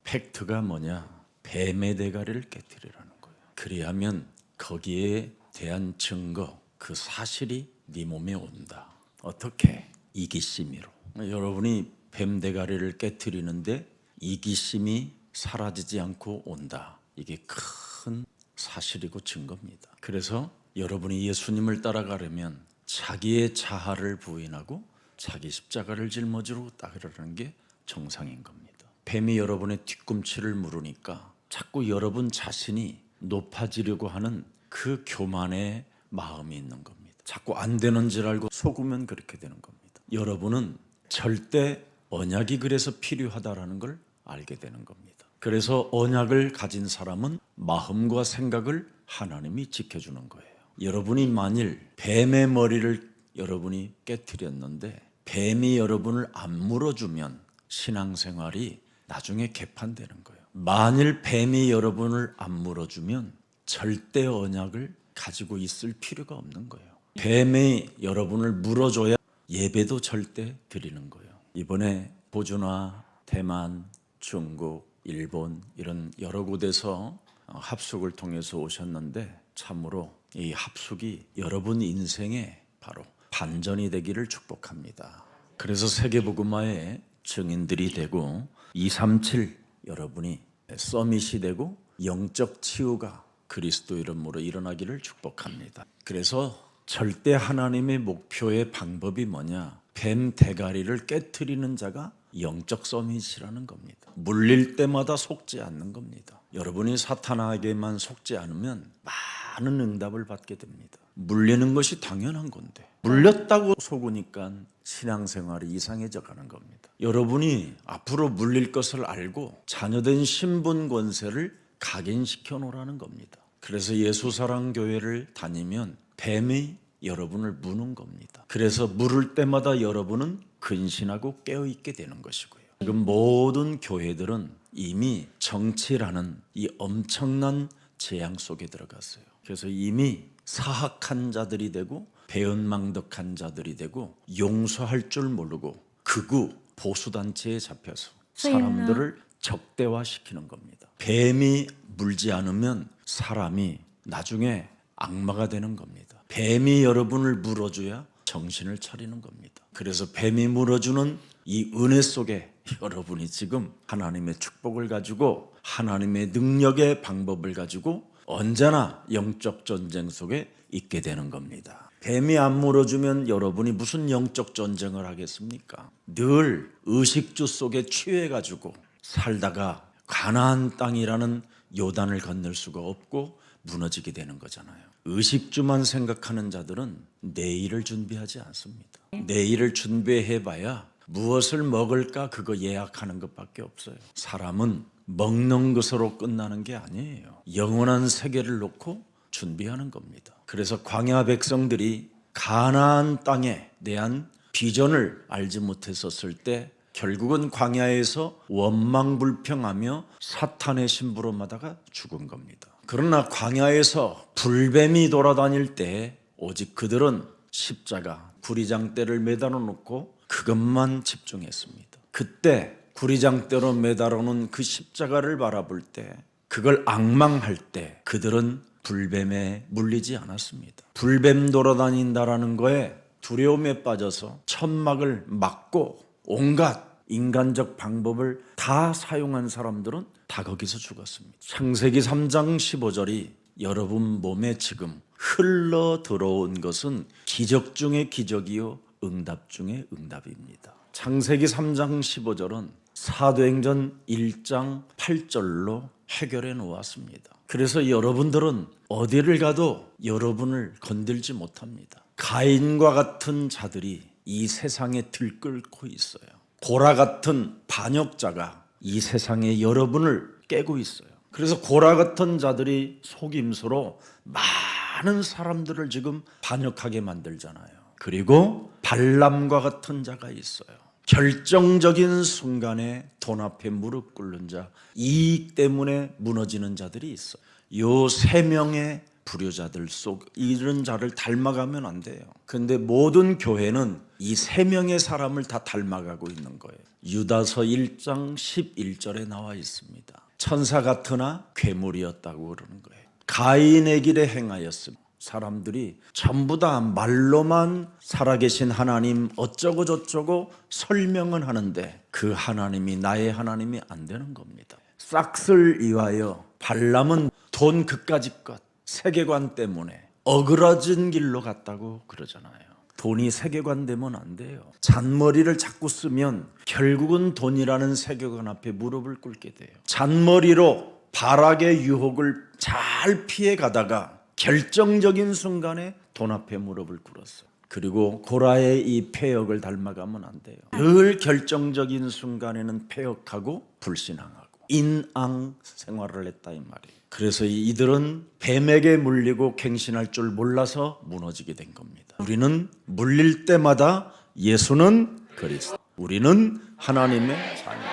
팩트가 뭐냐? 뱀의 대가리를 깨뜨리라는 거예요. 그리하면 거기에 대한 증거, 그 사실이 네 몸에 온다. 어떻게? 이기심으로. 여러분이 뱀 대가리를 깨뜨리는데 이기심이 사라지지 않고 온다. 이게 큰 사실이고 증거입니다. 그래서 여러분이 예수님을 따라가려면 자기의 자아를 부인하고 자기 십자가를 짊어지고 따르는 게 정상인 겁니다. 뱀이 여러분의 뒤꿈치를 물으니까 자꾸 여러분 자신이 높아지려고 하는 그 교만의 마음이 있는 겁니다. 자꾸 안 되는 줄 알고 속으면 그렇게 되는 겁니다. 여러분은 절대 언약이 그래서 필요하다라는 걸 알게 되는 겁니다. 그래서 언약을 가진 사람은 마음과 생각을 하나님이 지켜주는 거예요. 여러분이 만일 뱀의 머리를 여러분이 깨트렸는데 뱀이 여러분을 안 물어주면 신앙생활이 나중에 개판되는 거예요. 만일 뱀이 여러분을 안 물어주면 절대 언약을 가지고 있을 필요가 없는 거예요. 뱀이 여러분을 물어줘야 예배도 절대 드리는 거예요. 이번에 호주나 대만, 중국, 일본 이런 여러 곳에서 합숙을 통해서 오셨는데 참으로 이 합숙이 여러분 인생에 바로 반전이 되기를 축복합니다. 그래서 세계복음화의 증인들이 되고 237 여러분이 서밋이 되고 영적 치유가 그리스도 이름으로 일어나기를 축복합니다. 그래서 절대 하나님의 목표의 방법이 뭐냐? 뱀 대가리를 깨트리는 자가 영적 서밋이라는 겁니다. 물릴 때마다 속지 않는 겁니다. 여러분이 사탄에게만 속지 않으면 많은 응답을 받게 됩니다. 물리는 것이 당연한 건데 물렸다고 속으니까 신앙생활이 이상해져 가는 겁니다. 여러분이 앞으로 물릴 것을 알고 자녀된 신분 권세를 각인시켜 놓으라는 겁니다. 그래서 예수사랑교회를 다니면 뱀이 여러분을 무는 겁니다. 그래서 물을 때마다 여러분은 근신하고 깨어있게 되는 것이고요. 지금 모든 교회들은 이미 정치라는 이 엄청난 재앙 속에 들어갔어요. 그래서 이미 사악한 자들이 되고 배은망덕한 자들이 되고 용서할 줄 모르고 극우 보수단체에 잡혀서 사람들을 적대화시키는 겁니다. 뱀이 물지 않으면 사람이 나중에 악마가 되는 겁니다. 뱀이 여러분을 물어줘야 정신을 차리는 겁니다. 그래서 뱀이 물어주는 이 은혜 속에 여러분이 지금 하나님의 축복을 가지고 하나님의 능력의 방법을 가지고 언제나 영적 전쟁 속에 있게 되는 겁니다. 뱀이 안 물어주면 여러분이 무슨 영적 전쟁을 하겠습니까? 늘 의식주 속에 취해가지고 살다가 가나안 땅이라는 요단을 건널 수가 없고 무너지게 되는 거잖아요. 의식주만 생각하는 자들은 내일을 준비하지 않습니다. 내일을 준비해봐야 무엇을 먹을까 그거 예약하는 것밖에 없어요. 사람은 먹는 것으로 끝나는 게 아니에요. 영원한 세계를 놓고 준비하는 겁니다. 그래서 광야 백성들이 가나안 땅에 대한 비전을 알지 못했었을 때 결국은 광야에서 원망불평하며 사탄의 심부름하다가 죽은 겁니다. 그러나 광야에서 불뱀이 돌아다닐 때 오직 그들은 십자가, 구리장대를 매달아 놓고 그것만 집중했습니다. 그때 구리장대로 매달아 놓은 그 십자가를 바라볼 때, 그걸 앙망할 때 그들은 불뱀에 물리지 않았습니다. 불뱀 돌아다닌다라는 거에 두려움에 빠져서 천막을 막고 온갖 인간적 방법을 다 사용한 사람들은 다 거기서 죽었습니다. 창세기 3장 15절이 여러분 몸에 지금 흘러 들어온 것은 기적 중의 기적이요 응답 중의 응답입니다. 창세기 3장 15절은 사도행전 1장 8절로 해결해 놓았습니다. 그래서 여러분들은 어디를 가도 여러분을 건들지 못합니다. 가인과 같은 자들이 이 세상에 들끓고 있어요. 고라 같은 반역자가 이 세상에 여러분을 깨고 있어요. 그래서 고라 같은 자들이 속임수로 많은 사람들을 지금 반역하게 만들잖아요. 그리고 발람과 같은 자가 있어요. 결정적인 순간에 돈 앞에 무릎 꿇는 자, 이익 때문에 무너지는 자들이 있어요. 요 세 명의 불효자들 속 이런 자를 닮아가면 안 돼요. 근데 모든 교회는 이 세 명의 사람을 다 닮아가고 있는 거예요. 유다서 1장 11절에 나와 있습니다. 천사 같으나 괴물이었다고 그러는 거예요. 가인의 길에 행하였습니다. 사람들이 전부 다 말로만 살아계신 하나님 어쩌고 저쩌고 설명은 하는데 그 하나님이 나의 하나님이 안 되는 겁니다. 싹을 이하여 발람은 돈 그까짓 것 세계관 때문에 어그러진 길로 갔다고 그러잖아요. 돈이 세계관 되면 안 돼요. 잔머리를 자꾸 쓰면 결국은 돈이라는 세계관 앞에 무릎을 꿇게 돼요. 잔머리로 발악의 유혹을 잘 피해 가다가 결정적인 순간에 돈 앞에 무릎을 꿇었어요. 그리고 고라의 이 패역을 닮아가면 안 돼요. 늘 결정적인 순간에는 패역하고 불신앙하고 인앙 생활을 했다 이 말이에요. 그래서 이들은 뱀에게 물리고 갱신할 줄 몰라서 무너지게 된 겁니다. 우리는 물릴 때마다 예수는 그리스도, 우리는 하나님의 자녀,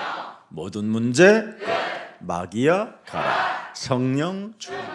모든 문제 마귀야 가라, 성령 충만,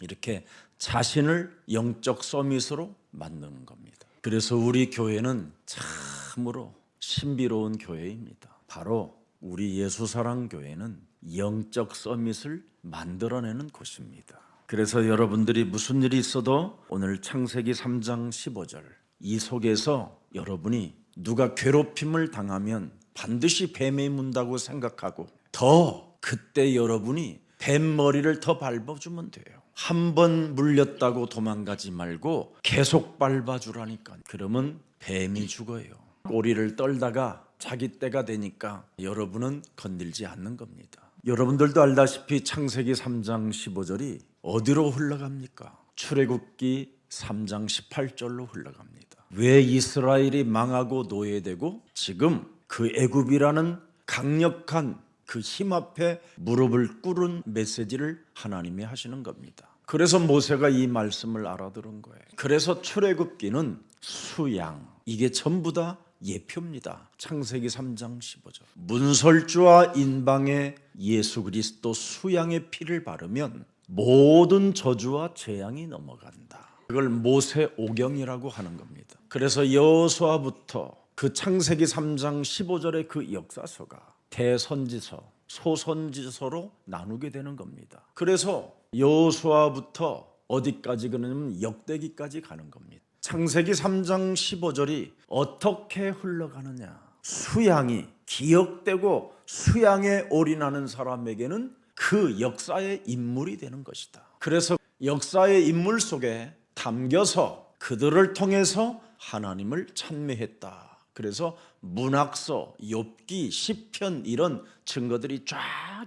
이렇게 자신을 영적 서밋으로 만드는 겁니다. 그래서 우리 교회는 참으로 신비로운 교회입니다. 바로 우리 예수사랑교회는 영적 서밋을 만들어내는 곳입니다. 그래서 여러분들이 무슨 일이 있어도 오늘 창세기 3장 15절 이 속에서 여러분이 누가 괴롭힘을 당하면 반드시 뱀이 문다고 생각하고 더 그때 여러분이 뱀 머리를 더 밟아주면 돼요. 한 번 물렸다고 도망가지 말고 계속 밟아주라니까. 그러면 뱀이 죽어요. 꼬리를 떨다가 자기 때가 되니까 여러분은 건들지 않는 겁니다. 여러분들도 알다시피 창세기 3장 15절이 어디로 흘러갑니까? 출애굽기 3장 18절로 흘러갑니다. 왜 이스라엘이 망하고 노예되고 지금 그 애굽이라는 강력한 그 힘 앞에 무릎을 꿇은 메시지를 하나님이 하시는 겁니다. 그래서 모세가 이 말씀을 알아들은 거예요. 그래서 출애굽기는 수양, 이게 전부 다 예표입니다. 창세기 3장 15절 문설주와 인방에 예수 그리스도 수양의 피를 바르면 모든 저주와 재앙이 넘어간다. 그걸 모세 오경이라고 하는 겁니다. 그래서 여호수아부터 그 창세기 3장 15절의 그 역사서가 대선지서, 소선지서로 나누게 되는 겁니다. 그래서 여호수아부터 어디까지 그러냐면 역대기까지 가는 겁니다. 창세기 3장 15절이 어떻게 흘러가느냐? 수양이 기억되고 수양에 올인하는 사람에게는 그 역사의 인물이 되는 것이다. 그래서 역사의 인물 속에 담겨서 그들을 통해서 하나님을 찬미했다. 그래서 문학서, 욥기, 시편 이런 증거들이 쫙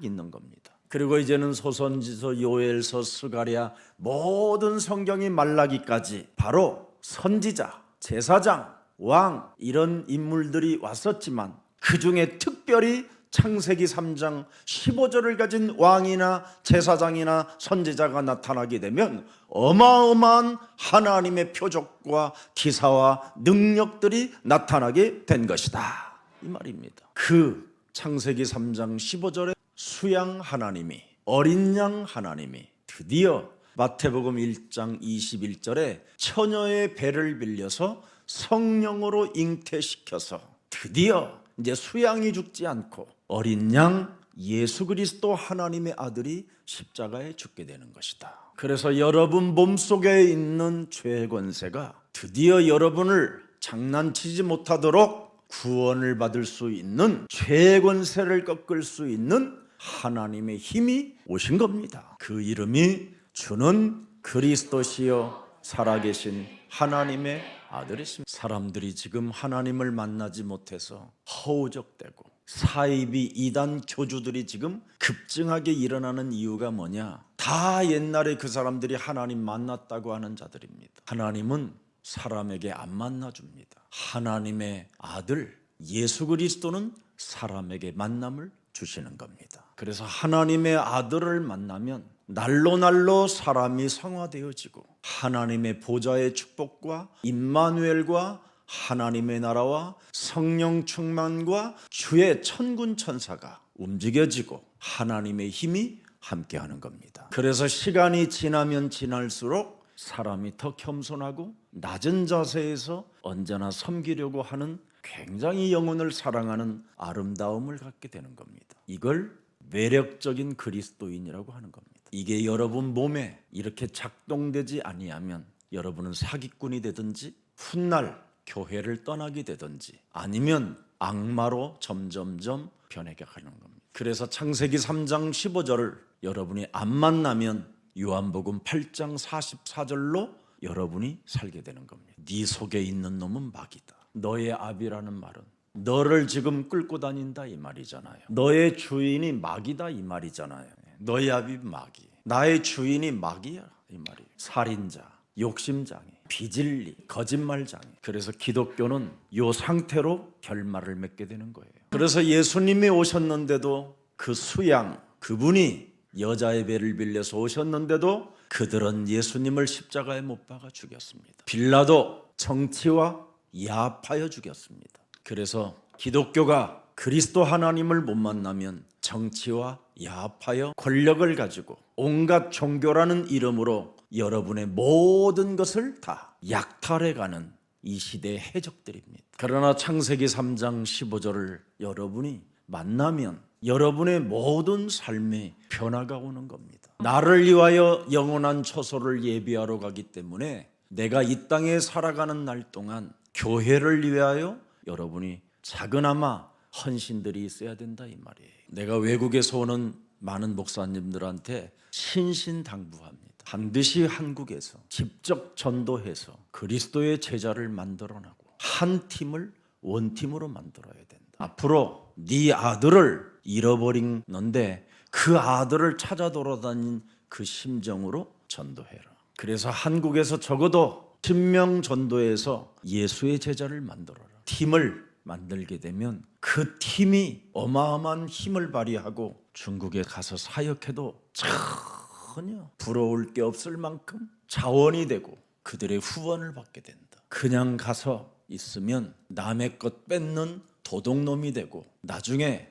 있는 겁니다. 그리고 이제는 소선지서, 요엘서, 스가랴 모든 성경이 말라기까지 바로 선지자, 제사장, 왕 이런 인물들이 왔었지만 그 중에 특별히 창세기 3장 15절을 가진 왕이나 제사장이나 선지자가 나타나게 되면 어마어마한 하나님의 표적과 기사와 능력들이 나타나게 된 것이다 이 말입니다. 그 창세기 3장 15절에 수양 하나님이, 어린 양 하나님이 드디어 마태복음 1장 21절에 처녀의 배를 빌려서 성령으로 잉태시켜서 드디어 이제 수양이 죽지 않고 어린 양 예수 그리스도 하나님의 아들이 십자가에 죽게 되는 것이다. 그래서 여러분 몸속에 있는 죄의 권세가 드디어 여러분을 장난치지 못하도록 구원을 받을 수 있는 죄의 권세를 꺾을 수 있는 하나님의 힘이 오신 겁니다. 그 이름이 주는 그리스도시요 살아계신 하나님의 아들이십니다. 사람들이 지금 하나님을 만나지 못해서 허우적대고 사이비 이단 교주들이 지금 급증하게 일어나는 이유가 뭐냐? 다 옛날에 그 사람들이 하나님 만났다고 하는 자들입니다. 하나님은 사람에게 안 만나줍니다. 하나님의 아들 예수 그리스도는 사람에게 만남을 주시는 겁니다. 그래서 하나님의 아들을 만나면 날로 사람이 성화되어지고 하나님의 보좌의 축복과 임마누엘과 하나님의 나라와 성령 충만과 주의 천군 천사가 움직여지고 하나님의 힘이 함께하는 겁니다. 그래서 시간이 지나면 지날수록 사람이 더 겸손하고 낮은 자세에서 언제나 섬기려고 하는 굉장히 영혼을 사랑하는 아름다움을 갖게 되는 겁니다. 이걸 매력적인 그리스도인이라고 하는 겁니다. 이게 여러분 몸에 이렇게 작동되지 아니하면 여러분은 사기꾼이 되든지 훗날 교회를 떠나게 되든지 아니면 악마로 점점점 변해가는 겁니다. 그래서 창세기 3장 15절을 여러분이 안 만나면 요한복음 8장 44절로 여러분이 살게 되는 겁니다. 네 속에 있는 놈은 마귀다. 너의 압이라는 말은 너를 지금 끌고 다닌다 이 말이잖아요. 너의 주인이 마귀다 이 말이잖아요. 너의 압이 마귀, 나의 주인이 마귀야 이 말이에요. 살인자, 욕심장애, 비진리, 거짓말장애. 그래서 기독교는 이 상태로 결말을 맺게 되는 거예요. 그래서 예수님이 오셨는데도 그 수양, 그분이 여자의 배를 빌려서 오셨는데도 그들은 예수님을 십자가에 못 박아 죽였습니다. 빌라도 정치와 야합하여 죽였습니다. 그래서 기독교가 그리스도 하나님을 못 만나면 정치와 야합하여 권력을 가지고 온갖 종교라는 이름으로 여러분의 모든 것을 다 약탈해가는 이 시대의 해적들입니다. 그러나 창세기 3장 15절을 여러분이 만나면 여러분의 모든 삶에 변화가 오는 겁니다. 나를 위하여 영원한 처소를 예비하러 가기 때문에 내가 이 땅에 살아가는 날 동안 교회를 위하여 여러분이 작은아마 헌신들이 있어야 된다 이 말이에요. 내가 외국에서 오는 많은 목사님들한테 신신당부합니다. 반드시 한국에서 직접 전도해서 그리스도의 제자를 만들어내고 한 팀을 원팀으로 만들어야 된다. 앞으로 네 아들을 잃어버리는데 그 아들을 찾아 돌아다닌 그 심정으로 전도해라. 그래서 한국에서 적어도 10명 전도해서 예수의 제자를 만들어라. 팀을 만들게 되면 그 팀이 어마어마한 힘을 발휘하고 중국에 가서 사역해도 전혀 부러울 게 없을 만큼 자원이 되고 그들의 후원을 받게 된다. 그냥 가서 있으면 남의 것 뺏는 도둑놈이 되고 나중에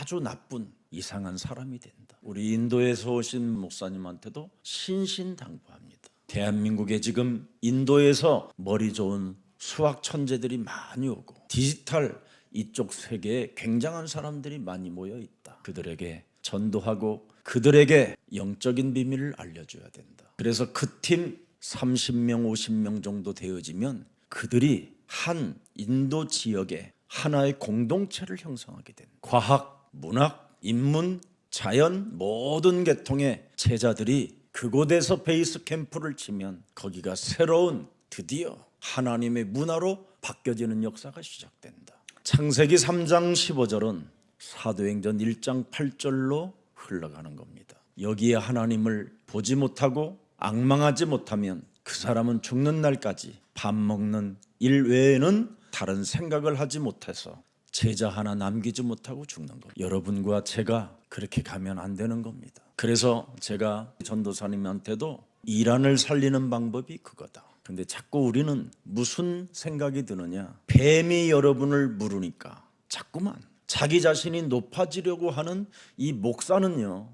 아주 나쁜 이상한 사람이 된다. 우리 인도에서 오신 목사님한테도 신신당부합니다. 대한민국에 지금 인도에서 머리 좋은 수학 천재들이 많이 오고 디지털 이쪽 세계에 굉장한 사람들이 많이 모여 있다. 그들에게 전도하고 그들에게 영적인 비밀을 알려줘야 된다. 그래서 그 팀 30명 50명 정도 되어지면 그들이 한 인도 지역에 하나의 공동체를 형성하게 된다. 과학, 문학, 인문, 자연 모든 계통의 제자들이 그곳에서 베이스 캠프를 치면 거기가 새로운 드디어 하나님의 문화로 바뀌어지는 역사가 시작된다. 창세기 3장 15절은 사도행전 1장 8절로 흘러가는 겁니다. 여기에 하나님을 보지 못하고 앙망하지 못하면 그 사람은 죽는 날까지 밥 먹는 일 외에는 다른 생각을 하지 못해서 제자 하나 남기지 못하고 죽는 겁니다. 여러분과 제가 그렇게 가면 안 되는 겁니다. 그래서 제가 전도사님한테도 이란을 살리는 방법이 그거다. 근데 자꾸 우리는 무슨 생각이 드느냐, 뱀이 여러분을 물으니까 자꾸만 자기 자신이 높아지려고 하는 이 목사는요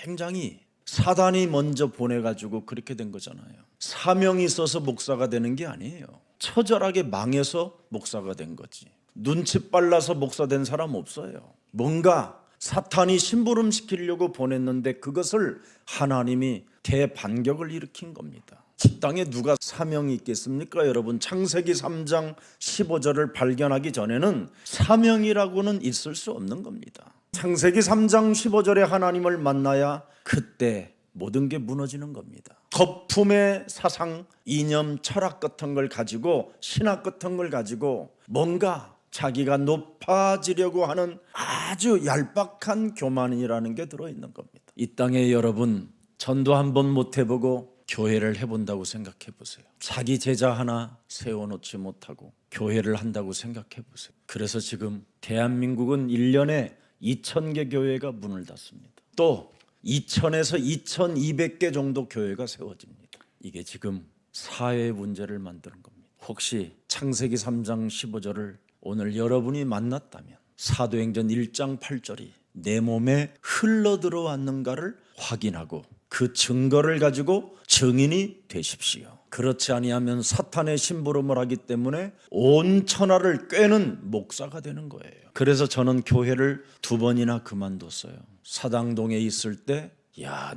굉장히 사단이 먼저 보내가지고 그렇게 된 거잖아요. 사명이 있어서 목사가 되는 게 아니에요. 처절하게 망해서 목사가 된 거지. 눈치 빨라서 목사 된 사람 없어요. 뭔가 사탄이 심부름시키려고 보냈는데 그것을 하나님이 대반격을 일으킨 겁니다. 이 땅에 누가 사명이 있겠습니까? 여러분, 창세기 3장 15절을 발견하기 전에는 사명이라고는 있을 수 없는 겁니다. 창세기 3장 15절에 하나님을 만나야 그때 모든 게 무너지는 겁니다. 거품의 사상, 이념, 철학 같은 걸 가지고 신학 같은 걸 가지고 뭔가 자기가 높아지려고 하는 아주 얄팍한 교만이라는 게 들어있는 겁니다. 이 땅에 여러분 전도 한번 못 해보고 교회를 해본다고 생각해 보세요. 자기 제자 하나 세워놓지 못하고 교회를 한다고 생각해 보세요. 그래서 지금 대한민국은 1년에 2,000개 교회가 문을 닫습니다. 또 2,000에서 2,200개 정도 교회가 세워집니다. 이게 지금 사회의 문제를 만드는 겁니다. 혹시 창세기 3장 15절을 오늘 여러분이 만났다면 사도행전 1장 8절이 내 몸에 흘러 들어왔는가를 확인하고 그 증거를 가지고 증인이 되십시오. 그렇지 아니하면 사탄의 심부름을 하기 때문에 온 천하를 꿰는 목사가 되는 거예요. 그래서 저는 교회를 2번이나 그만뒀어요. 사당동에 있을 때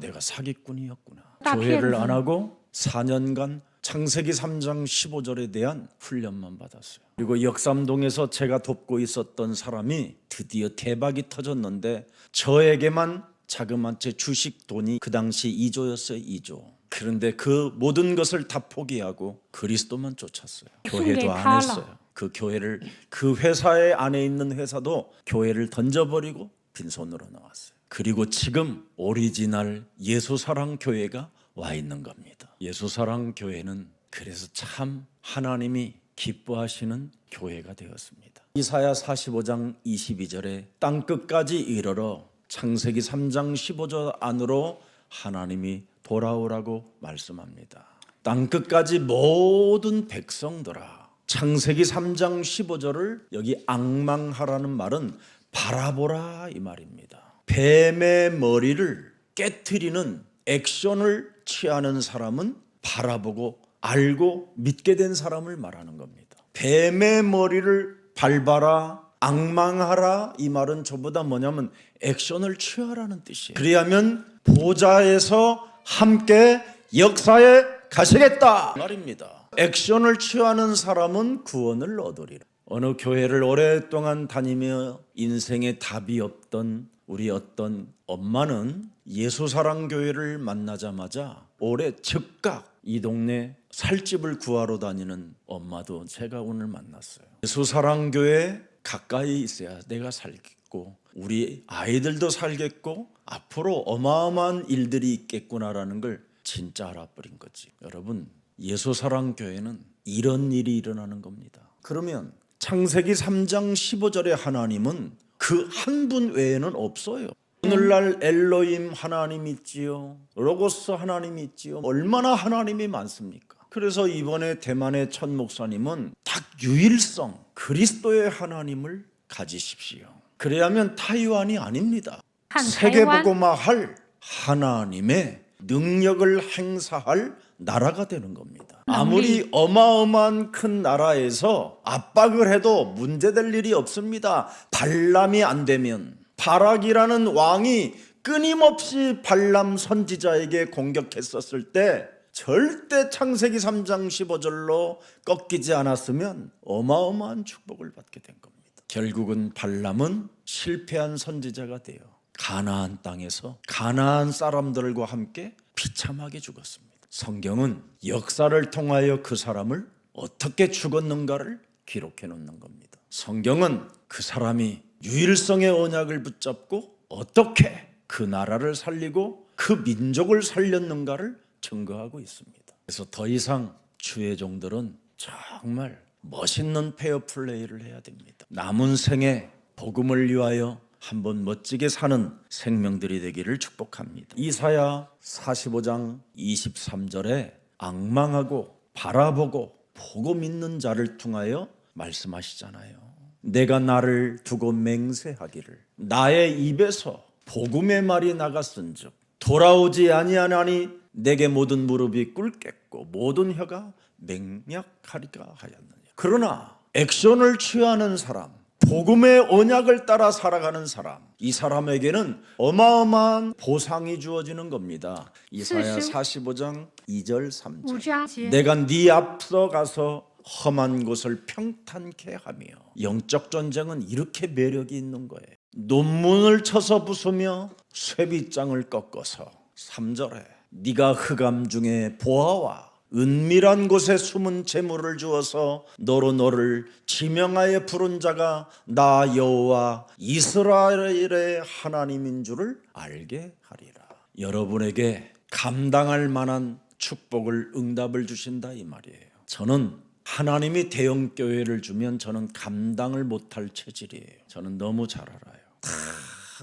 내가 사기꾼이었구나. 교회를 안 하고 4년간 창세기 3장 15절에 대한 훈련만 받았어요. 그리고 역삼동에서 제가 돕고 있었던 사람이 드디어 대박이 터졌는데 저에게만 자그마치 주식 돈이 그 당시 2조였어요. 2조. 그런데 그 모든 것을 다 포기하고 그리스도만 쫓았어요. 교회도 안 했어요. 그 교회를, 그 회사의 안에 있는 회사도 교회를 던져버리고 빈손으로 나왔어요. 그리고 지금 오리지널 예수사랑교회가 와 있는 겁니다. 예수사랑교회는 그래서 참 하나님이 기뻐하시는 교회가 되었습니다. 이사야 45장 22절에 땅끝까지 이르러 창세기 3장 15절 안으로 하나님이 돌아오라고 말씀합니다. 땅끝까지 모든 백성들아. 창세기 3장 15절을 여기 앙망하라는 말은 바라보라 이 말입니다. 뱀의 머리를 깨트리는 액션을 취하는 사람은 바라보고 알고 믿게 된 사람을 말하는 겁니다. 뱀의 머리를 밟아라, 앙망하라 이 말은 저보다 뭐냐면 액션을 취하라는 뜻이에요. 그리하면 보좌에서 함께 역사에 가시겠다 말입니다. 액션을 취하는 사람은 구원을 얻으리라. 어느 교회를 오랫동안 다니며 인생에 답이 없던 우리 어떤 엄마는 예수사랑교회를 만나자마자 올해 즉각 이 동네 살집을 구하러 다니는 엄마도 제가 오늘 만났어요. 예수사랑교회 가까이 있어야 내가 살겠고 우리 아이들도 살겠고 앞으로 어마어마한 일들이 있겠구나라는 걸 진짜 알아버린 거지. 여러분, 예수사랑교회는 이런 일이 일어나는 겁니다. 그러면 창세기 3장 15절에 하나님은 그 한 분 외에는 없어요. 오늘날 엘로힘 하나님 있지요, 로고스 하나님 있지요. 얼마나 하나님이 많습니까? 그래서 이번에 대만의 천 목사님은 딱 유일성 그리스도의 하나님을 가지십시오. 그래야면 타이완이 아닙니다. 세계복음화할 하나님의 능력을 행사할 나라가 되는 겁니다. 아무리 어마어마한 큰 나라에서 압박을 해도 문제될 일이 없습니다. 발람이 안 되면. 바락이라는 왕이 끊임없이 발람 선지자에게 공격했었을 때 절대 창세기 3장 15절로 꺾이지 않았으면 어마어마한 축복을 받게 된 겁니다. 결국은 발람은 실패한 선지자가 돼요. 가나안 땅에서 가나안 사람들과 함께 비참하게 죽었습니다. 성경은 역사를 통하여 그 사람을 어떻게 죽었는가를 기록해 놓는 겁니다. 성경은 그 사람이 유일성의 언약을 붙잡고 어떻게 그 나라를 살리고 그 민족을 살렸는가를 증거하고 있습니다. 그래서 더 이상 주의 종들은 정말 멋있는 페어플레이를 해야 됩니다. 남은 생에 복음을 위하여 한번 멋지게 사는 생명들이 되기를 축복합니다. 이사야 45장 23절에 앙망하고 바라보고 보고 믿는 자를 통하여 말씀하시잖아요. 내가 나를 두고 맹세하기를 나의 입에서 복음의 말이 나갔은즉 돌아오지 아니하나니 내게 모든 무릎이 꿇겠고 모든 혀가 맹약하리라 하였느냐. 그러나 액션을 취하는 사람, 복음의 언약을 따라 살아가는 사람, 이 사람에게는 어마어마한 보상이 주어지는 겁니다. 이사야 45장 2절 3절 내가 네 앞서 가서 험한 곳을 평탄케 하며. 영적 전쟁은 이렇게 매력이 있는 거예요. 논문을 쳐서 부수며 쇠빗장을 꺾어서 3절에 네가 흑암 중에 보아와 은밀한 곳에 숨은 재물을 주어서 너로 너를 지명하여 부른 자가 나 여호와 이스라엘의 하나님인 줄을 알게 하리라. 여러분에게 감당할 만한 축복을 응답을 주신다 이 말이에요. 저는 하나님이 대형 교회를 주면 저는 감당을 못할 체질이에요. 저는 너무 잘 알아요.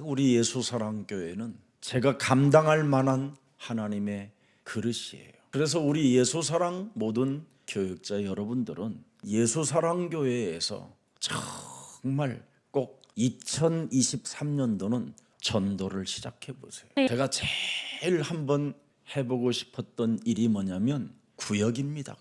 우리 예수사랑교회는 제가 감당할 만한 하나님의 그릇이에요. 그래서 우리 예수사랑 모든 교육자 여러분들은 예수사랑교회에서 정말 꼭 2023년도는 전도를 시작해 보세요. 제가 제일 한번 해보고 싶었던 일이 뭐냐면 구역입니다.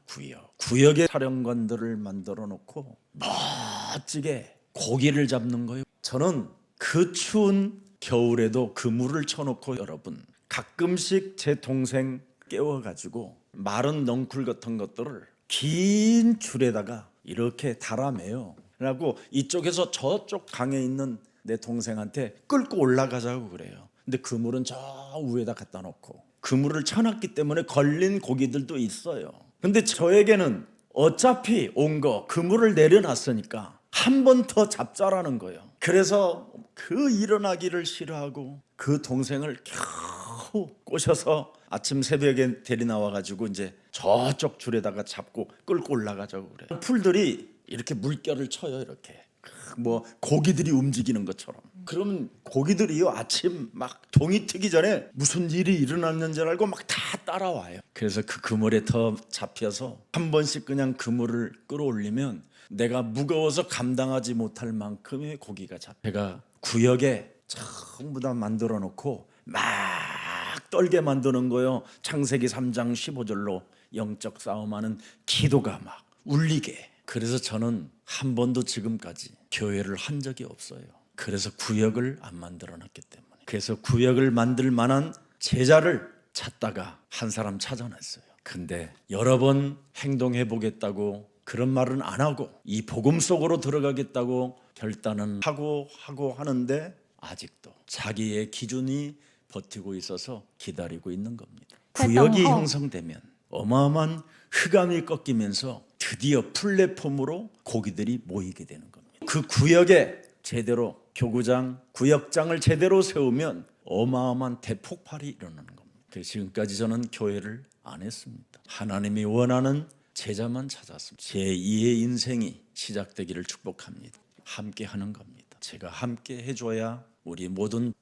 구역의 사령관들을 만들어 놓고 멋지게 고기를 잡는 거예요. 저는 그 추운 겨울에도 그물을 쳐놓고 여러분 가끔씩 제 동생 깨워가지고 마른 넝쿨 같은 것들을 긴 줄에다가 이렇게 달아매요. 그래갖고 이쪽에서 저쪽 강에 있는 내 동생한테 끌고 올라가자고 그래요. 근데 그물은 저 위에다 갖다 놓고 그물을 쳐놨기 때문에 걸린 고기들도 있어요. 근데 저에게는 어차피 온 거 그물을 내려놨으니까 한 번 더 잡자라는 거예요. 그래서 그 일어나기를 싫어하고 그 동생을 겨우 꼬셔서 아침 새벽에 데리 나와가지고 이제 저쪽 줄에다가 잡고 끌고 올라가자고 그래요. 풀들이 이렇게 물결을 쳐요. 이렇게 뭐 고기들이 움직이는 것처럼. 그러면 고기들이요 아침 막 동이 트기 전에 무슨 일이 일어났는지 알고 막 다 따라와요. 그래서 그 그물에 더 잡혀서 한 번씩 그냥 그물을 끌어올리면 내가 무거워서 감당하지 못할 만큼의 고기가 잡혀. 제가 구역에 전부 다 만들어 놓고 막 떨게 만드는 거예요. 창세기 3장 15절로 영적 싸움하는 기도가 막 울리게. 그래서 저는 한 번도 지금까지 교회를 한 적이 없어요. 그래서 구역을 안 만들어 놨기 때문에. 그래서 구역을 만들 만한 제자를 찾다가 한 사람 찾아냈어요. 근데 여러 번 행동해 보겠다고 그런 말은 안 하고 이 복음 속으로 들어가겠다고 결단은 하고 하는데 아직도 자기의 기준이 버티고 있어서 기다리고 있는 겁니다. 구역이 형성되면 어마어마한 흑암이 꺾이면서 드디어 플랫폼으로 고기들이 모이게 되는 겁니다. 그 구역에 제대로 교구장, 구역장을 제대로 세우면 어마어마한 대폭발이 일어나는 겁니다. 그래서 지금까지 저는 교회를 안 했습니다. 하나님이 원하는 제자만 찾았습니다. 제2의 인생이 시작되기를 축복합니다. 함께 하는 겁니다. 제가 함께 해줘야 우리 모든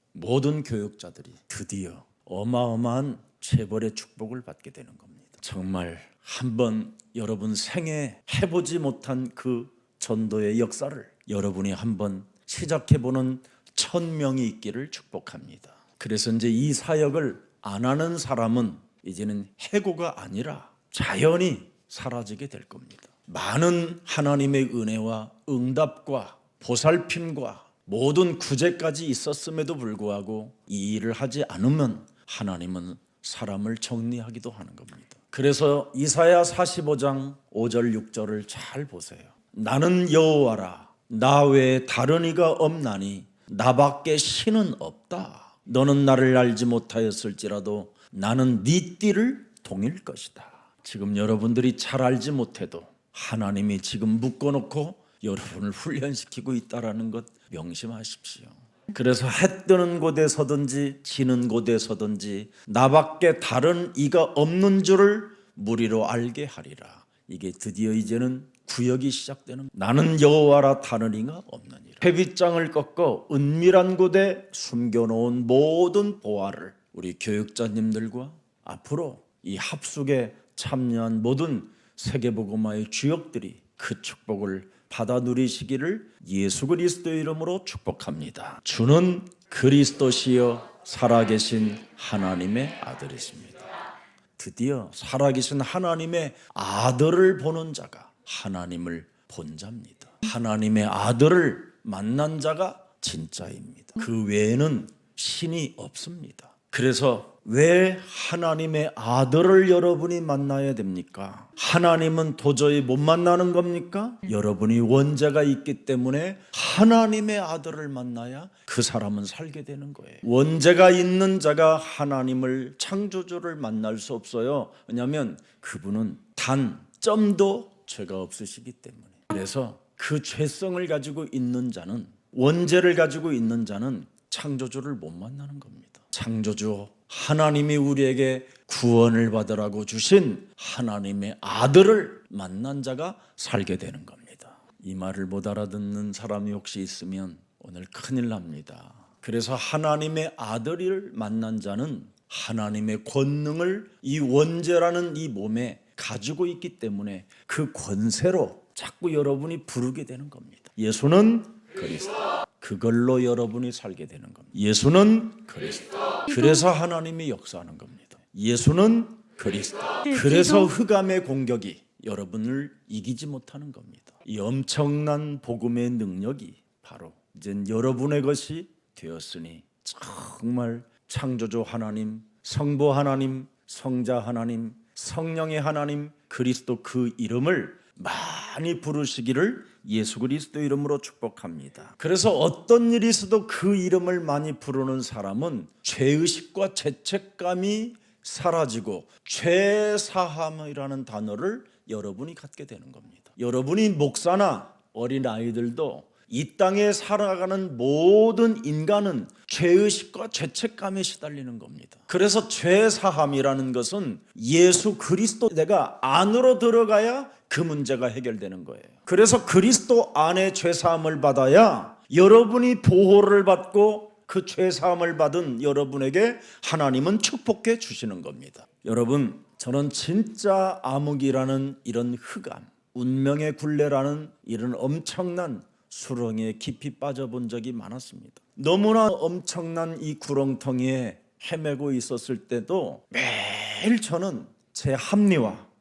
교육자들이 드디어 어마어마한 체벌의 축복을 받게 되는 겁니다. 정말 한번 여러분 생애 해보지 못한 그 전도의 역사를 여러분이 한번 시작해보는 1000명이 있기를 축복합니다. 그래서 이제 이 사역을 안 하는 사람은 이제는 해고가 아니라 자연히 사라지게 될 겁니다. 많은 하나님의 은혜와 응답과 보살핌과 모든 구제까지 있었음에도 불구하고 이 일을 하지 않으면 하나님은 사람을 정리하기도 하는 겁니다. 그래서 이사야 45장 5절 6절을 잘 보세요. 나는 여호와라 나 외에 다른 이가 없나니 나밖에 신은 없다. 너는 나를 알지 못하였을지라도 나는 네 띠를 동일 것이다. 지금 여러분들이 잘 알지 못해도 하나님이 지금 묶어놓고 여러분을 훈련시키고 있다는 것 명심하십시오. 그래서 해 뜨는 곳에 서든지 지는 곳에 서든지 나밖에 다른 이가 없는 줄을 무리로 알게 하리라. 이게 드디어 이제는 구역이 시작되는. 나는 여호와라 다른 이가 없느니라. 회빗장을 꺾어 은밀한 곳에 숨겨놓은 모든 보화를 우리 교육자님들과 앞으로 이 합숙에 참여한 모든 세계복음화의 주역들이 그 축복을 받아 누리시기를 예수 그리스도의 이름으로 축복합니다. 주는 그리스도시여 살아계신 하나님의 아들이십니다. 드디어 살아계신 하나님의 아들을 보는 자가 하나님을 본 자입니다. 하나님의 아들을 만난 자가 진짜입니다. 그 외에는 신이 없습니다. 그래서 왜 하나님의 아들을 여러분이 만나야 됩니까? 하나님은 도저히 못 만나는 겁니까? 여러분이 원죄가 있기 때문에 하나님의 아들을 만나야 그 사람은 살게 되는 거예요. 원죄가 있는 자가 하나님을 창조주를 만날 수 없어요. 왜냐하면 그분은 단 점도 죄가 없으시기 때문에. 그래서 그 죄성을 가지고 있는 자는, 원죄를 가지고 있는 자는 창조주를 못 만나는 겁니다. 창조주 하나님이 우리에게 구원을 받으라고 주신 하나님의 아들을 만난 자가 살게 되는 겁니다. 이 말을 못 알아듣는 사람이 혹시 있으면 오늘 큰일 납니다. 그래서 하나님의 아들을 만난 자는 하나님의 권능을 이 원죄라는 이 몸에 가지고 있기 때문에 그 권세로 자꾸 여러분이 부르게 되는 겁니다. 예수는 그리스도, 그걸로 여러분이 살게 되는 겁니다. 예수는 그리스도. 그래서 하나님이 역사하는 겁니다. 예수는 그리스도. 그래서 흑암의 공격이 여러분을 이기지 못하는 겁니다. 이 엄청난 복음의 능력이 바로 이제 여러분의 것이 되었으니 정말 창조주 하나님, 성부 하나님, 성자 하나님, 성령의 하나님, 그리스도 그 이름을 많이 부르시기를 예수 그리스도 이름으로 축복합니다. 그래서 어떤 일이 있어도 그 이름을 많이 부르는 사람은 죄의식과 죄책감이 사라지고 죄사함이라는 단어를 여러분이 갖게 되는 겁니다. 여러분이 목사나 어린아이들도 이 땅에 살아가는 모든 인간은 죄의식과 죄책감에 시달리는 겁니다. 그래서 죄사함이라는 것은 예수 그리스도 내가 안으로 들어가야 그 문제가 해결되는 거예요. 그래서 그리스도 안에 죄사함을 받아야 여러분이 보호를 받고 그 죄사함을 받은 여러분에게 하나님은 축복해 주시는 겁니다. 여러분, 저는 진짜 암흑이라는 이런 흑암, 운명의 굴레라는 이런 엄청난 수렁에 깊이 빠져본 적이 많았습니다. 너무나 엄청난 이 구렁텅이에 헤매고 있었을 때도 매일 저는 제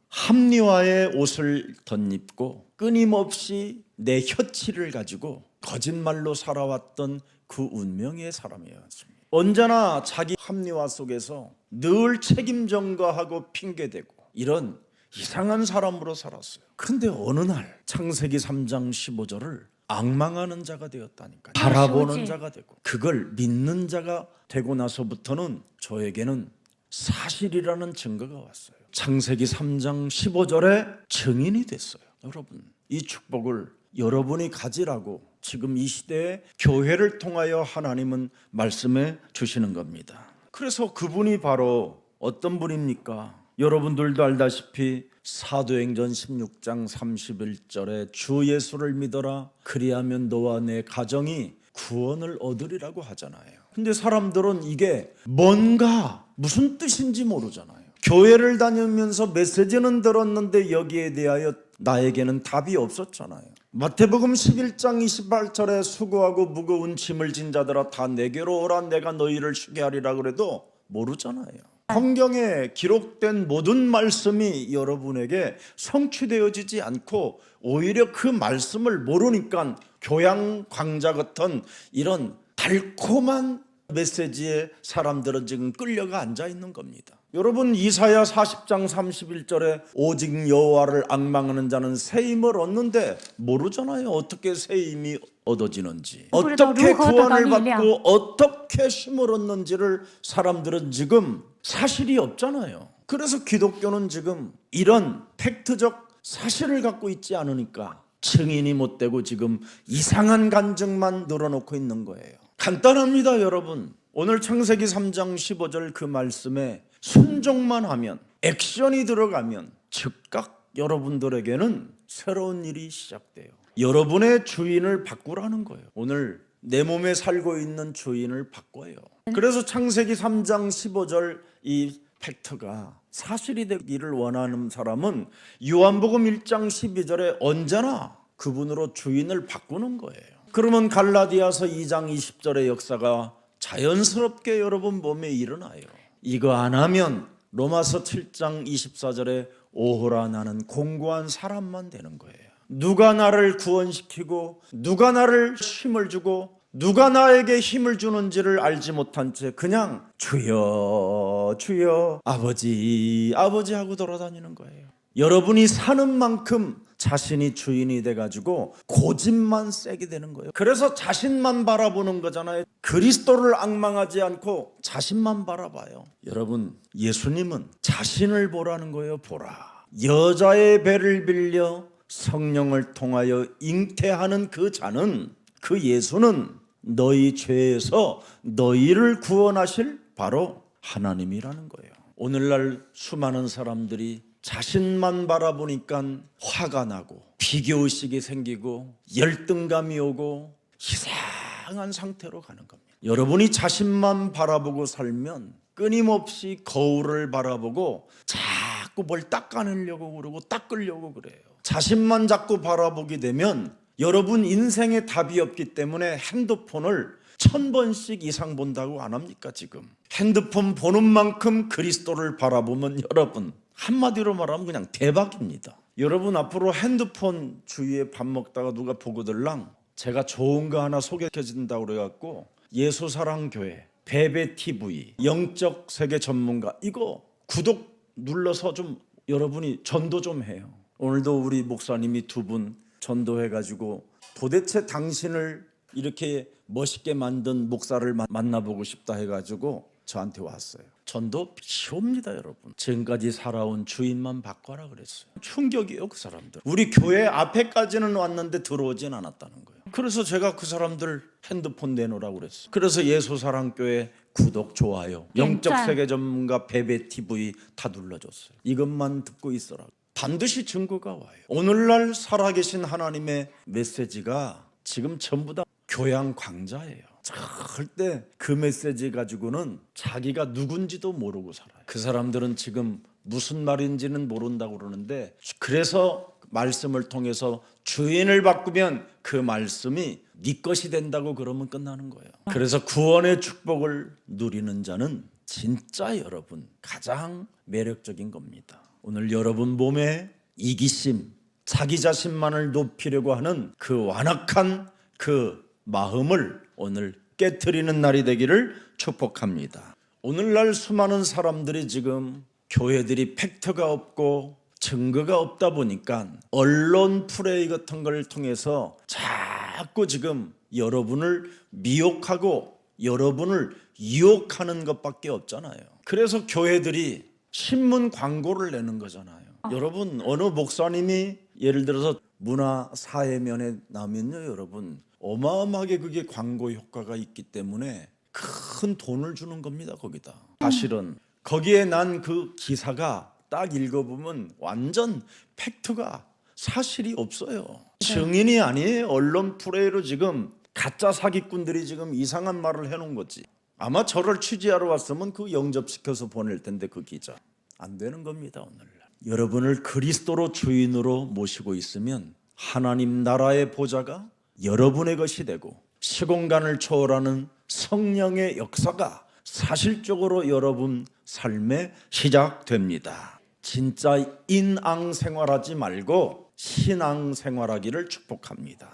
합리화의 옷을 덧입고 끊임없이 내 혀치를 가지고 거짓말로 살아왔던 그 운명의 사람이었습니다. 언제나 자기 합리화 속에서 늘 책임 전가하고 핑계대고 이런 이상한 사람으로 살았어요. 그런데 어느 날 창세기 3장 15절을 앙망하는 자가 되었다니까요. 바라보는 자가 되고 그걸 믿는 자가 되고 나서부터는 저에게는 사실이라는 증거가 왔어요. 창세기 3장 15절에 증인이 됐어요. 여러분, 이 축복을 여러분이 가지라고 지금 이 시대에 교회를 통하여 하나님은 말씀해 주시는 겁니다. 그래서 그분이 바로 어떤 분입니까? 여러분들도 알다시피 사도행전 16장 31절에 주 예수를 믿어라 그리하면 너와 내 가정이 구원을 얻으리라고 하잖아요. 근데 사람들은 이게 뭔가 무슨 뜻인지 모르잖아요. 교회를 다니면서 메시지는 들었는데 여기에 대하여 나에게는 답이 없었잖아요. 마태복음 11장 28절에 수고하고 무거운 짐을 진 자들아 다 내게로 오라 내가 너희를 쉬게 하리라 그래도 모르잖아요. 성경에 기록된 모든 말씀이 여러분에게 성취되어지지 않고 오히려 그 말씀을 모르니까 교양 강좌 같은 이런 달콤한 메시지에 사람들은 지금 끌려가 앉아 있는 겁니다. 여러분, 이사야 40장 31절에 오직 여호와를 앙망하는 자는 새 힘을 얻는데 모르잖아요. 어떻게 새 힘이 얻어지는지, 어떻게 구원을 받고 어떻게 힘을 얻는지를 사람들은 지금 사실이 없잖아요. 그래서 기독교는 지금 이런 팩트적 사실을 갖고 있지 않으니까 증인이 못 되고 지금 이상한 간증만 늘어놓고 있는 거예요. 간단합니다, 여러분. 오늘 창세기 3장 15절 그 말씀에 순종만 하면, 액션이 들어가면 즉각 여러분들에게는 새로운 일이 시작돼요. 여러분의 주인을 바꾸라는 거예요. 오늘 내 몸에 살고 있는 주인을 바꿔요. 그래서 창세기 3장 15절 이 팩트가 사실이 되기를 원하는 사람은 요한복음 1장 12절에 언제나 그분으로 주인을 바꾸는 거예요. 그러면 갈라디아서 2장 20절의 역사가 자연스럽게 여러분 몸에 일어나요. 이거 안 하면 로마서 7장 24절에 오호라 나는 공고한 사람만 되는 거예요. 누가 나를 구원시키고 누가 나를 힘을 주고 누가 나에게 힘을 주는지를 알지 못한 채 그냥 주여 주여 아버지 아버지 하고 돌아다니는 거예요. 여러분이 사는 만큼 자신이 주인이 돼가지고 고집만 세게 되는 거예요. 그래서 자신만 바라보는 거잖아요. 그리스도를 앙망하지 않고 자신만 바라봐요. 여러분, 예수님은 자신을 보라는 거예요. 보라. 여자의 배를 빌려 성령을 통하여 잉태하는 그 자는, 그 예수는 너희 죄에서 너희를 구원하실 바로 하나님이라는 거예요. 오늘날 수많은 사람들이 자신만 바라보니까 화가 나고 비교의식이 생기고 열등감이 오고 이상한 상태로 가는 겁니다. 여러분이 자신만 바라보고 살면 끊임없이 거울을 바라보고 자꾸 뭘 닦아내려고 그러고 닦으려고 그래요. 자신만 자꾸 바라보게 되면 여러분 인생에 답이 없기 때문에 핸드폰을 1000번씩 이상 본다고 안 합니까? 지금 핸드폰 보는 만큼 그리스도를 바라보면 여러분 한마디로 말하면 그냥 대박입니다. 여러분 앞으로 핸드폰 주위에 밥 먹다가 누가 보고들랑 제가 좋은 거 하나 소개해준다고 그래갖고 예수사랑교회, 베베TV, 영적 세계 전문가 이거 구독 눌러서 좀 여러분이 전도 좀 해요. 오늘도 우리 목사님이 2분 전도해가지고 도대체 당신을 이렇게 멋있게 만든 목사를 만나보고 싶다 해가지고 저한테 왔어요. 전도 쉬웁니다 여러분. 지금까지 살아온 주인만 바꿔라 그랬어요. 충격이에요 그 사람들. 우리 교회 앞에까지는 왔는데 들어오진 않았다는 거예요. 그래서 제가 그 사람들 핸드폰 내놓으라고 그랬어요. 그래서 예수사랑교회 구독, 좋아요, 영적 세계 전문가 베베TV 다 눌러줬어요. 이것만 듣고 있어라. 반드시 증거가 와요. 오늘날 살아계신 하나님의 메시지가 지금 전부 다 교양 강좌예요. 절대 그 메시지 가지고는 자기가 누군지도 모르고 살아요. 그 사람들은 지금 무슨 말인지는 모른다고 그러는데 그래서 말씀을 통해서 주인을 바꾸면 그 말씀이 네 것이 된다고 그러면 끝나는 거예요. 그래서 구원의 축복을 누리는 자는 진짜 여러분 가장 매력적인 겁니다. 오늘 여러분 몸에 이기심, 자기 자신만을 높이려고 하는 그 완악한 그 마음을 오늘 깨트리는 날이 되기를 축복합니다. 오늘날 수많은 사람들이 지금 교회들이 팩트가 없고 증거가 없다 보니까 언론 플레이 같은 걸 통해서 자꾸 지금 여러분을 미혹하고 여러분을 유혹하는 것밖에 없잖아요. 그래서 교회들이 신문 광고를 내는 거잖아요. 여러분 어느 목사님이 예를 들어서 문화사회면에 나면요 여러분 어마어마하게 그게 광고 효과가 있기 때문에 큰 돈을 주는 겁니다. 거기다 사실은 거기에 난 그 기사가 딱 읽어보면 완전 팩트가 사실이 없어요. 증인이 아니에요. 언론 플레이로 지금 가짜 사기꾼들이 지금 이상한 말을 해놓은 거지. 아마 저를 취재하러 왔으면 그 영접시켜서 보낼 텐데 그 기자 안 되는 겁니다. 오늘날 여러분을 그리스도로 주인으로 모시고 있으면 하나님 나라의 보좌가 여러분의 것이 되고 시공간을 초월하는 성령의 역사가 사실적으로 여러분 삶에 시작됩니다. 진짜 인앙 생활하지 말고 신앙 생활하기를 축복합니다.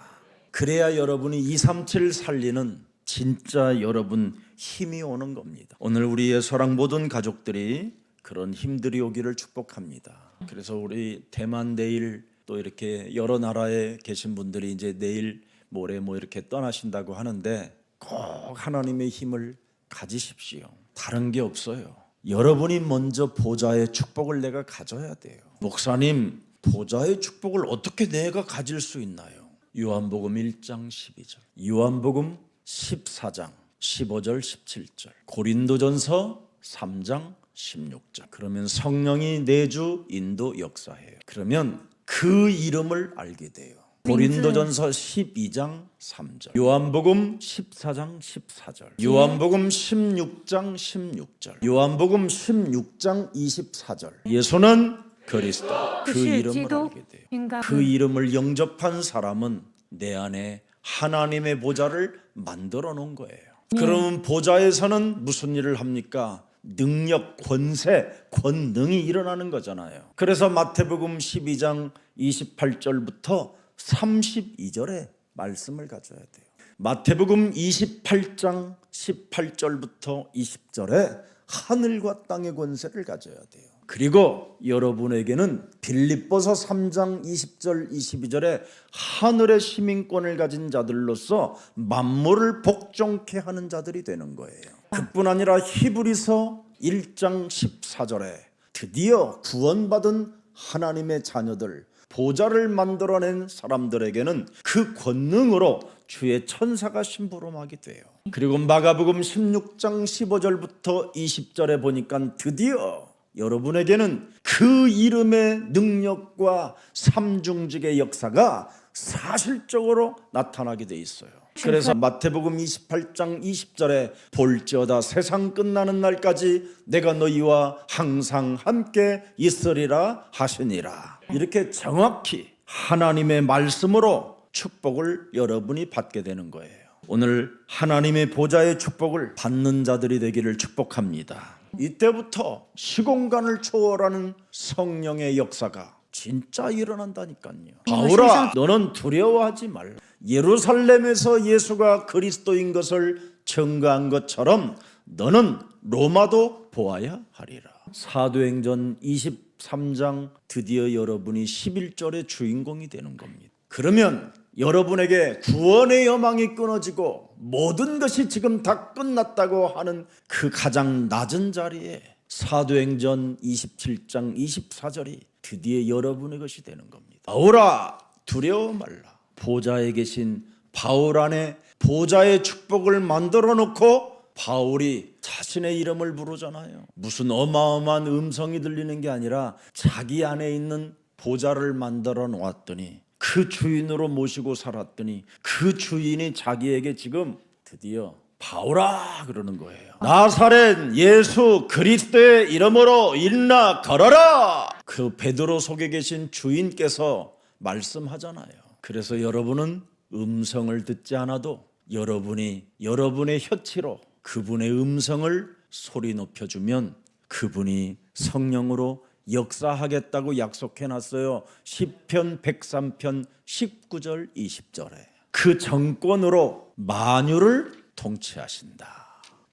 그래야 여러분이 237 살리는 진짜 여러분 힘이 오는 겁니다. 오늘 우리의 사랑 모든 가족들이 그런 힘들이 오기를 축복합니다. 그래서 우리 대만 내일 또 이렇게 여러 나라에 계신 분들이 이제 내일 모레 뭐 이렇게 떠나신다고 하는데 꼭 하나님의 힘을 가지십시오. 다른 게 없어요. 여러분이 먼저 보좌의 축복을 내가 가져야 돼요. 목사님 보좌의 축복을 어떻게 내가 가질 수 있나요? 요한복음 1장 12절, 요한복음 14장 15절 17절, 고린도전서 3장 16절. 그러면 성령이 내주 인도 역사해요. 그러면 그 이름을 알게 돼요. 고린도전서 12장 3절, 요한복음 14장 14절, 요한복음 16장 16절, 요한복음 16장 24절. 예수는 그리스도. 그 이름을 알게 돼요. 그 이름을 영접한 사람은 내 안에 하나님의 보좌를 만들어 놓은 거예요. 그러면 보좌에서는 무슨 일을 합니까? 능력, 권세, 권능이 일어나는 거잖아요. 그래서 마태복음 12장 28절부터 32절의 말씀을 가져야 돼요. 마태복음 28장 18절부터 20절에 하늘과 땅의 권세를 가져야 돼요. 그리고 여러분에게는 빌립보서 3장 20절 22절에 하늘의 시민권을 가진 자들로서 만물을 복종케 하는 자들이 되는 거예요. 그뿐 아니라 히브리서 1장 14절에 드디어 구원받은 하나님의 자녀들, 보좌를 만들어낸 사람들에게는 그 권능으로 주의 천사가 심부름하게 돼요. 그리고 마가복음 16장 15절부터 20절에 보니까 드디어 여러분에게는 그 이름의 능력과 삼중직의 역사가 사실적으로 나타나게 돼 있어요. 그래서 마태복음 28장 20절에 볼지어다 세상 끝나는 날까지 내가 너희와 항상 함께 있으리라 하시니라. 이렇게 정확히 하나님의 말씀으로 축복을 여러분이 받게 되는 거예요. 오늘 하나님의 보좌의 축복을 받는 자들이 되기를 축복합니다. 이때부터 시공간을 초월하는 성령의 역사가 진짜 일어난다니까요. 바울아, 너는 두려워하지 말라. 예루살렘에서 예수가 그리스도인 것을 증거한 것처럼 너는 로마도 보아야 하리라. 사도행전 23장 드디어 여러분이 11절의 주인공이 되는 겁니다. 그러면 여러분에게 구원의 여망이 끊어지고 모든 것이 지금 다 끝났다고 하는 그 가장 낮은 자리에 사도행전 27장 24절이 드디어 여러분의 것이 되는 겁니다. 바울아, 두려워 말라. 보좌에 계신 바울 안에 보좌의 축복을 만들어 놓고 바울이 자신의 이름을 부르잖아요. 무슨 어마어마한 음성이 들리는 게 아니라 자기 안에 있는 보좌를 만들어 놓았더니 그 주인으로 모시고 살았더니 그 주인이 자기에게 지금 드디어 바울아 그러는 거예요. 나사렛 예수 그리스도의 이름으로 일어나 걸어라. 그 베드로 속에 계신 주인께서 말씀하잖아요. 그래서 여러분은 음성을 듣지 않아도 여러분이 여러분의 혀치로 그분의 음성을 소리 높여주면 그분이 성령으로 역사하겠다고 약속해놨어요. 시편 103편 19절 20절에 그 정권으로 만유를 통치하신다.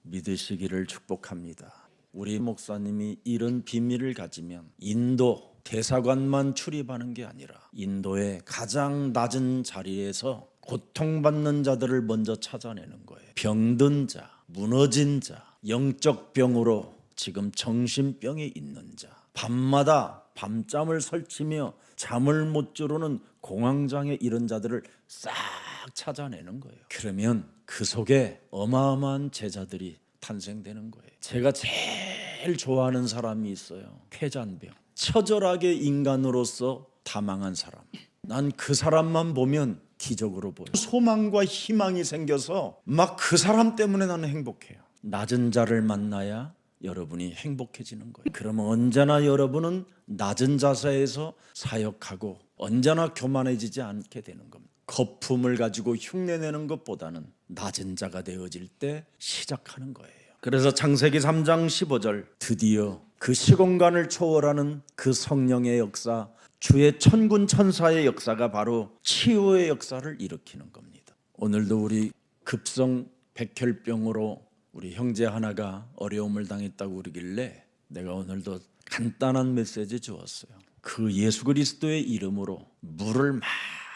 믿으시기를 축복합니다. 우리 목사님이 이런 비밀을 가지면 인도 대사관만 출입하는 게 아니라 인도의 가장 낮은 자리에서 고통받는 자들을 먼저 찾아내는 거예요. 병든 자, 무너진 자, 영적 병으로 지금 정신병에 있는 자, 밤마다 밤잠을 설치며 잠을 못 주르는 공황장애 이런 자들을 싹 찾아내는 거예요. 그러면 그 속에 어마어마한 제자들이 탄생되는 거예요. 제가 제일 좋아하는 사람이 있어요. 쾌잔병. 처절하게 인간으로서 다망한 사람. 난 그 사람만 보면 기적으로 보여. 소망과 희망이 생겨서 막 그 사람 때문에 나는 행복해요. 낮은 자를 만나야 여러분이 행복해지는 거예요. 그러면 언제나 여러분은 낮은 자세에서 사역하고 언제나 교만해지지 않게 되는 겁니다. 거품을 가지고 흉내내는 것보다는 낮은 자가 되어질 때 시작하는 거예요. 그래서 창세기 3장 15절 드디어 그 시공간을 초월하는 그 성령의 역사, 주의 천군 천사의 역사가 바로 치유의 역사를 일으키는 겁니다. 오늘도 우리 급성 백혈병으로 우리 형제 하나가 어려움을 당했다고 그러길래 내가 오늘도 간단한 메시지 주었어요. 그 예수 그리스도의 이름으로 물을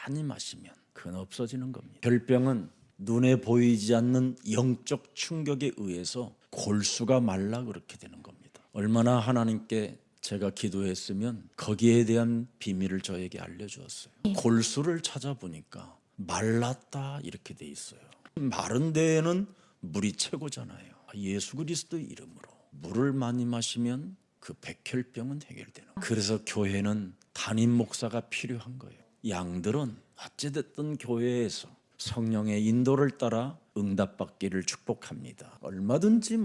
많이 마시면 그건 없어지는 겁니다. 별병은 눈에 보이지 않는 영적 충격에 의해서 골수가 말라 그렇게 되는 겁니다. 얼마나 하나님께 제가 기도했으면 거기에 대한 비밀을 저에게 알려주었어요. 골수를 찾아보니까 말랐다 이렇게 돼 있어요. 마른 데에는 물이 최고잖아요. 예수 그리스도의 이름으로 물을 많이 마시면 그 백혈병은 해결되는 거예요. 그래서 교회는 담임 목사가 필요한 거예요. 양들은 어찌됐든 교회에서 성령의 인도를 따라 응답받기를 축복합니다. 얼마든지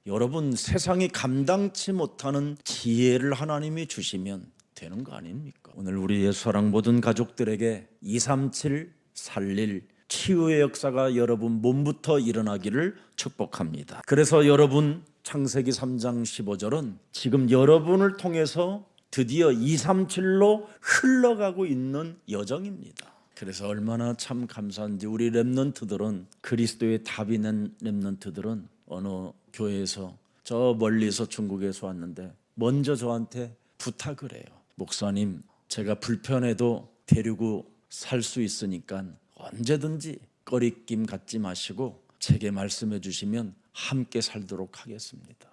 여러분 세상이 감당치 못하는 지혜를 하나님이 주시면 되는 거 아닙니까? 오늘 우리 예수사랑 모든 가족들에게 237 살릴 치유의 역사가 여러분 몸부터 일어나기를 축복합니다. 그래서 여러분 창세기 3장 15절은 지금 여러분을 통해서 드디어 237로 흘러가고 있는 여정입니다. 그래서 얼마나 참 감사한지 우리 렘넌트들은 그리스도의 답이 난 렘넌트들은 어느 교회에서 저 멀리서 중국에서 왔는데 먼저 저한테 부탁을 해요. 목사님, 제가 불편해도 데리고 살 수 있으니까 언제든지 꺼리낌 갖지 마시고 제게 말씀해 주시면 함께 살도록 하겠습니다.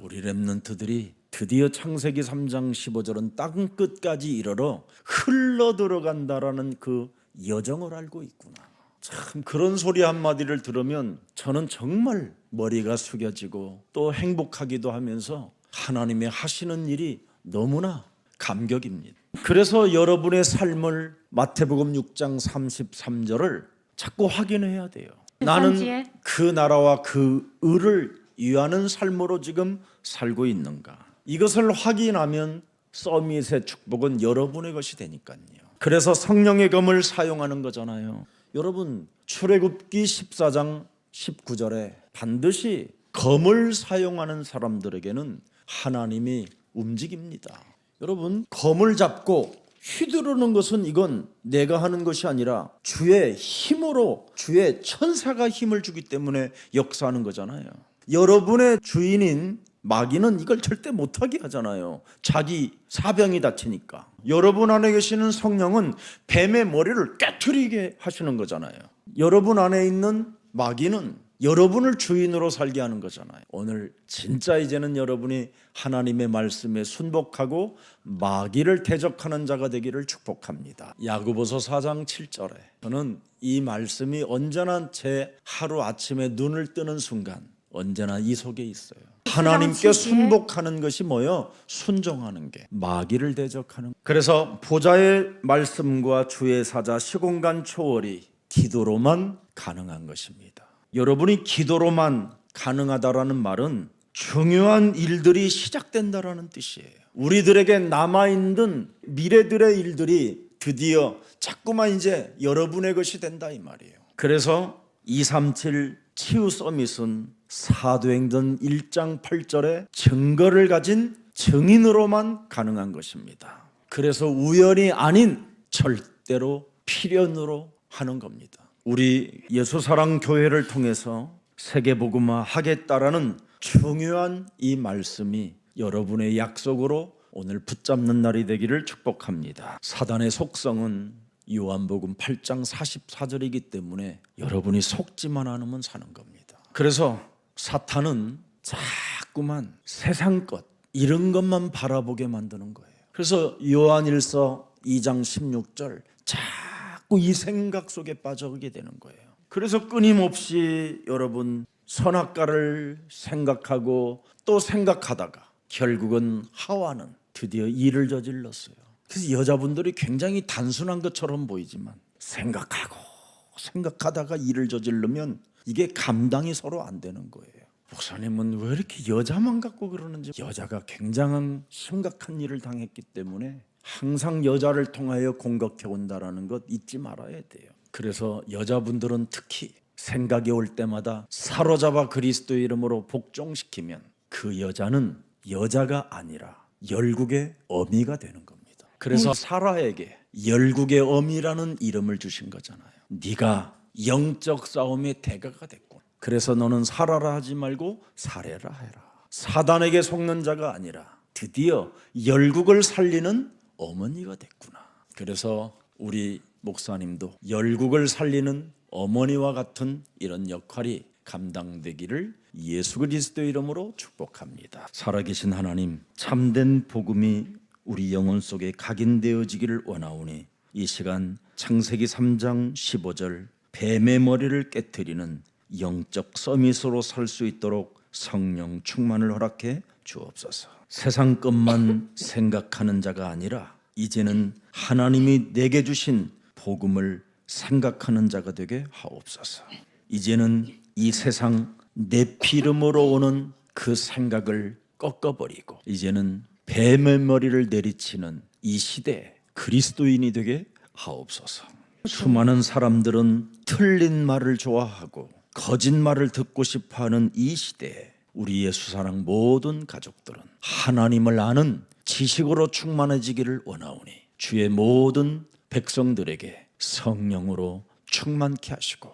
우리 렘넌트들이 드디어 창세기 3장 15절은 땅 끝까지 이르러 흘러 들어간다라는 그 여정을 알고 있구나. 참 그런 소리 한마디를 들으면 저는 정말 머리가 숙여지고 또 행복하기도 하면서 하나님의 하시는 일이 너무나 감격입니다. 그래서 여러분의 삶을 마태복음 6장 33절을 자꾸 확인해야 돼요. 나는 그 나라와 그 의를 위하는 삶으로 지금 살고 있는가. 이것을 확인하면 서밋의 축복은 여러분의 것이 되니까요. 그래서 성령의 검을 사용하는 거잖아요. 여러분, 출애굽기 14장 19절에 반드시 검을 사용하는 사람들에게는 하나님이 움직입니다. 여러분, 검을 잡고 휘두르는 것은 이건 내가 하는 것이 아니라 주의 힘으로, 주의 천사가 힘을 주기 때문에 역사하는 거잖아요. 여러분의 주인인 마귀는 이걸 절대 못하게 하잖아요. 자기 사병이 다치니까. 여러분 안에 계시는 성령은 뱀의 머리를 깨트리게 하시는 거잖아요. 여러분 안에 있는 마귀는 여러분을 주인으로 살게 하는 거잖아요. 오늘 진짜 이제는 여러분이 하나님의 말씀에 순복하고 마귀를 대적하는 자가 되기를 축복합니다. 야고보서 4장 7절에 저는 이 말씀이 언제나 제 하루 아침에 눈을 뜨는 순간 언제나 이 속에 있어요. 하나님께 순복하는 것이 뭐예요? 순종하는 게, 마귀를 대적하는. 그래서 보좌의 말씀과 주의 사자 시공간 초월이 기도로만 가능한 것입니다. 여러분이 기도로만 가능하다라는 말은 중요한 일들이 시작된다라는 뜻이에요. 우리들에게 남아있는 미래들의 일들이 드디어 자꾸만 이제 여러분의 것이 된다 이 말이에요. 그래서 237 치유 서밋은 사도행전 1장 8절에 증거를 가진 증인으로만 가능한 것입니다. 그래서 우연이 아닌 절대로 필연으로 하는 겁니다. 우리 예수사랑교회를 통해서 세계복음화 하겠다라는 중요한 이 말씀이 여러분의 약속으로 오늘 붙잡는 날이 되기를 축복합니다. 사단의 속성은 요한복음 8장 44절이기 때문에 여러분이 속지만 않으면 사는 겁니다. 그래서 사탄은 자꾸만 세상 것 이런 것만 바라보게 만드는 거예요. 그래서 요한일서 2장 16절 자꾸 이 생각 속에 빠져오게 되는 거예요. 그래서 끊임없이 여러분 선악과를 생각하고 또 생각하다가 결국은 하와는 드디어 일을 저질렀어요. 그래서 여자분들이 굉장히 단순한 것처럼 보이지만 생각하다가 일을 저지르면 이게 감당이 서로 안 되는 거예요. 목사님은 왜 이렇게 여자만 갖고 그러는지. 여자가 굉장한 심각한 일을 당했기 때문에 항상 여자를 통하여 공격해 온다라는 것 잊지 말아야 돼요. 그래서 여자분들은 특히 생각이 올 때마다 사로잡아 그리스도의 이름으로 복종시키면 그 여자는 여자가 아니라 열국의 어미가 되는 겁니다. 그래서 사라에게 열국의 어미라는 이름을 주신 거잖아요. 네가 영적 싸움의 대가가 됐군. 그래서 너는 사라라 하지 말고 사례라 해라. 사단에게 속는 자가 아니라 드디어 열국을 살리는 어머니가 됐구나. 그래서 우리 목사님도 열국을 살리는 어머니와 같은 이런 역할이 감당되기를 예수 그리스도의 이름으로 축복합니다. 살아계신 하나님, 참된 복음이 우리 영혼 속에 각인되어지기를 원하오니 이 시간 창세기 3장 15절 뱀의 머리를 깨트리는 영적 서밋으로 살 수 있도록 성령 충만을 허락해 주옵소서. 세상 것만 생각하는 자가 아니라 이제는 하나님이 내게 주신 복음을 생각하는 자가 되게 하옵소서. 이제는 이 세상 내 피름으로 오는 그 생각을 꺾어버리고 이제는 뱀의 머리를 내리치는 이 시대에 그리스도인이 되게 하옵소서. 수많은 사람들은 틀린 말을 좋아하고 거짓말을 듣고 싶어하는 이 시대에 우리 예수사랑 모든 가족들은 하나님을 아는 지식으로 충만해지기를 원하오니 주의 모든 백성들에게 성령으로 충만케 하시고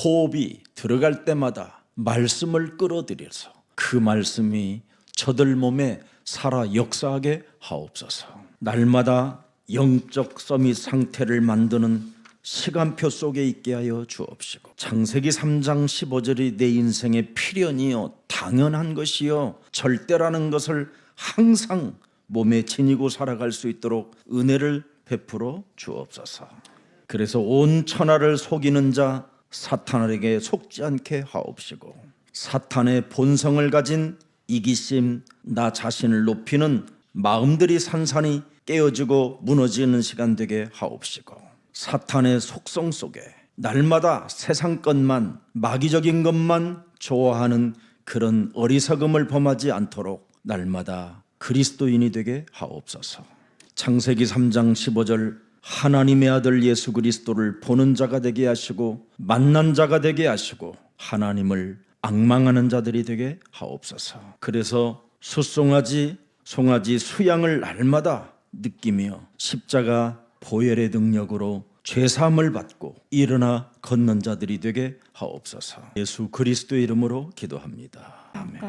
호흡이 들어갈 때마다 말씀을 끌어들여서 그 말씀이 저들 몸에 살아 역사하게 하옵소서. 날마다 영적 서밋 상태를 만드는 시간표 속에 있게 하여 주옵시고 창세기 3장 15절이 내 인생의 필연이요 당연한 것이요 절대라는 것을 항상 몸에 지니고 살아갈 수 있도록 은혜를 베풀어 주옵소서. 그래서 온 천하를 속이는 자 사탄에게 속지 않게 하옵시고 사탄의 본성을 가진 이기심, 나 자신을 높이는 마음들이 산산이 깨어지고 무너지는 시간 되게 하옵시고 사탄의 속성 속에 날마다 세상 것만 마귀적인 것만 좋아하는 그런 어리석음을 범하지 않도록 날마다 그리스도인이 되게 하옵소서. 창세기 3장 15절 하나님의 아들 예수 그리스도를 보는 자가 되게 하시고 만난 자가 되게 하시고 하나님을 앙망하는 자들이 되게 하옵소서. 그래서 숫송아지 송아지 수양을 날마다 느끼며 십자가 보혈의 능력으로 죄사함을 받고 일어나 걷는 자들이 되게 하옵소서. 예수 그리스도의 이름으로 기도합니다. 아멘.